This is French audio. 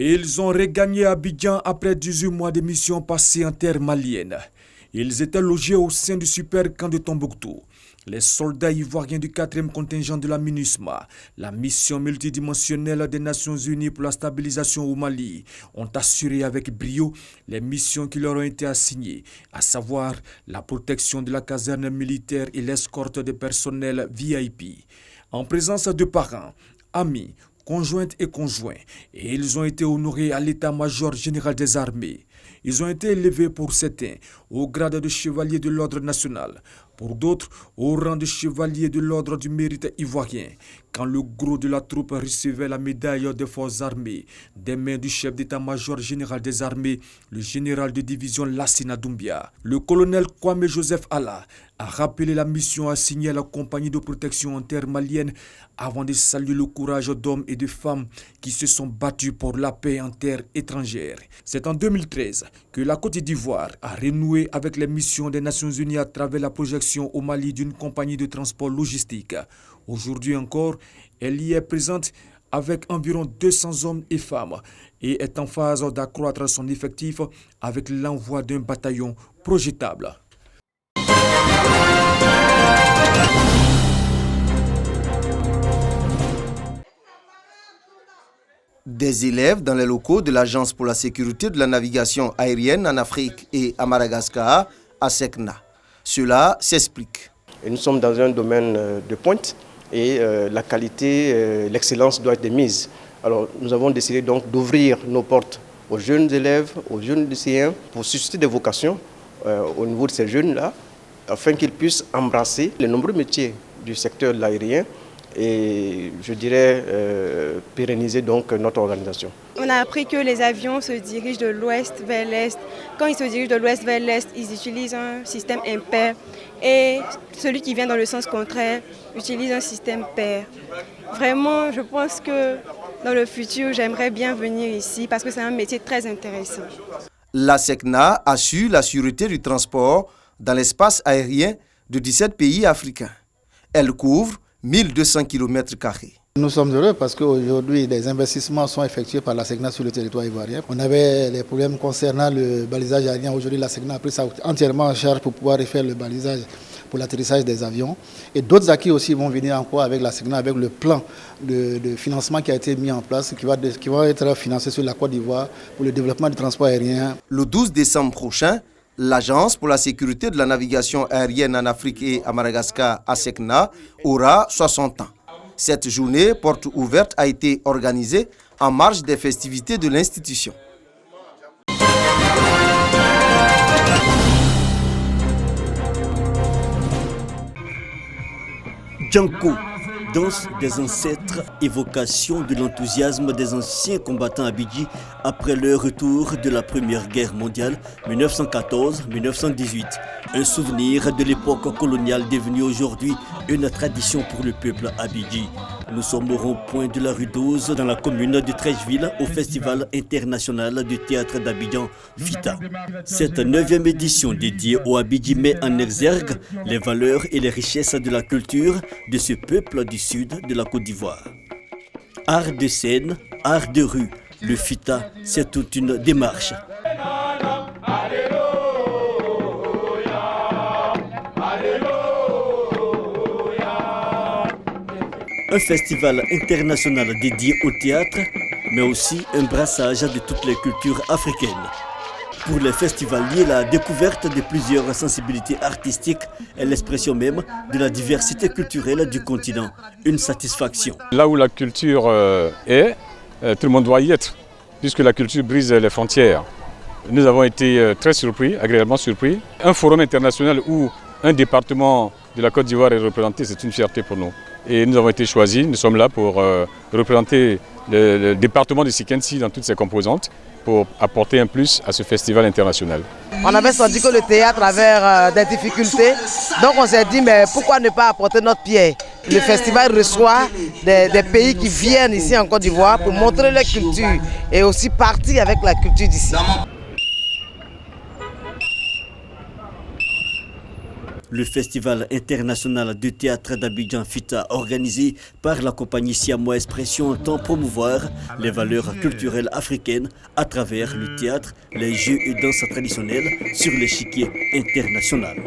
Et ils ont regagné Abidjan après 18 mois de mission passée en terre malienne. Ils étaient logés au sein du super camp de Tombouctou. Les soldats ivoiriens du 4e contingent de la MINUSMA, la mission multidimensionnelle des Nations Unies pour la stabilisation au Mali, ont assuré avec brio les missions qui leur ont été assignées, à savoir la protection de la caserne militaire et l'escorte des personnels VIP. En présence de parents, amis, conjointes et conjoints, et ils ont été honorés à l'état-major général des armées. Ils ont été élevés pour certains au grade de chevalier de l'ordre national, pour d'autres au rang de chevalier de l'ordre du mérite ivoirien, quand le gros de la troupe recevait la médaille des forces armées des mains du chef d'état-major général des armées, le général de division Lassina Doumbia. Le colonel Kwame Joseph Alla a rappelé la mission assignée à la compagnie de protection en terre malienne avant de saluer le courage d'hommes et de femmes qui se sont battus pour la paix en terre étrangère. C'est en 2013 que la Côte d'Ivoire a renoué avec les missions des Nations Unies à travers la projection au Mali d'une compagnie de transport logistique. Aujourd'hui encore, elle y est présente avec environ 200 hommes et femmes et est en phase d'accroître son effectif avec l'envoi d'un bataillon projetable. Des élèves dans les locaux de l'Agence pour la sécurité de la navigation aérienne en Afrique et à Madagascar, à ASECNA. Cela s'explique. Nous sommes dans un domaine de pointe et la qualité, l'excellence doit être mise. Alors nous avons décidé donc d'ouvrir nos portes aux jeunes élèves, aux jeunes lycéens pour susciter des vocations au niveau de ces jeunes-là, afin qu'ils puissent embrasser les nombreux métiers du secteur de l'aérien et je dirais pérenniser donc notre organisation. On a appris que les avions se dirigent de l'ouest vers l'est. Quand ils se dirigent de l'ouest vers l'est, ils utilisent un système impair et celui qui vient dans le sens contraire utilise un système pair. Vraiment, je pense que dans le futur, j'aimerais bien venir ici parce que c'est un métier très intéressant. La ASECNA assure la sûreté du transport dans l'espace aérien de 17 pays africains. Elle couvre 1200 km². Nous sommes heureux parce qu'aujourd'hui, des investissements sont effectués par la ASECNA sur le territoire ivoirien. On avait les problèmes concernant le balisage aérien. Aujourd'hui, la ASECNA a pris ça entièrement en charge pour pouvoir refaire le balisage pour l'atterrissage des avions. Et d'autres acquis aussi vont venir encore avec la ASECNA, avec le plan de financement qui a été mis en place, qui va être financé sur la Côte d'Ivoire pour le développement du transport aérien. Le 12 décembre prochain, l'Agence pour la sécurité de la navigation aérienne en Afrique et à Madagascar, ASECNA, aura 60 ans. Cette journée porte ouverte a été organisée en marge des festivités de l'institution. Django, danse des ancêtres, évocation de l'enthousiasme des anciens combattants abidji après leur retour de la Première Guerre mondiale 1914-1918. Un souvenir de l'époque coloniale devenue aujourd'hui une tradition pour le peuple abidji. Nous sommes au rond-point de la rue 12 dans la commune de Treichville au Festival international du théâtre d'Abidjan, FITA. Cette 9e édition dédiée au Abidji met en exergue les valeurs et les richesses de la culture de ce peuple du sud de la Côte d'Ivoire. Art de scène, art de rue, le FITA, c'est toute une démarche. Un festival international dédié au théâtre, mais aussi un brassage de toutes les cultures africaines. Pour les festivaliers, la découverte de plusieurs sensibilités artistiques est l'expression même de la diversité culturelle du continent. Une satisfaction. Là où la culture est, tout le monde doit y être, puisque la culture brise les frontières. Nous avons été très surpris, agréablement surpris. Un forum international où un département de la Côte d'Ivoire est représenté, c'est une fierté pour nous. Et nous avons été choisis, nous sommes là pour représenter le département de Sikensi dans toutes ses composantes pour apporter un plus à ce festival international. On avait senti que le théâtre avait des difficultés, donc on s'est dit mais pourquoi ne pas apporter notre pierre. Le festival reçoit des pays qui viennent ici en Côte d'Ivoire pour montrer leur culture et aussi partir avec la culture d'ici. Le Festival international de théâtre d'Abidjan FITA, organisé par la compagnie Siamois Expression, entend promouvoir les valeurs culturelles africaines à travers le théâtre, les jeux et danses traditionnelles sur l'échiquier international.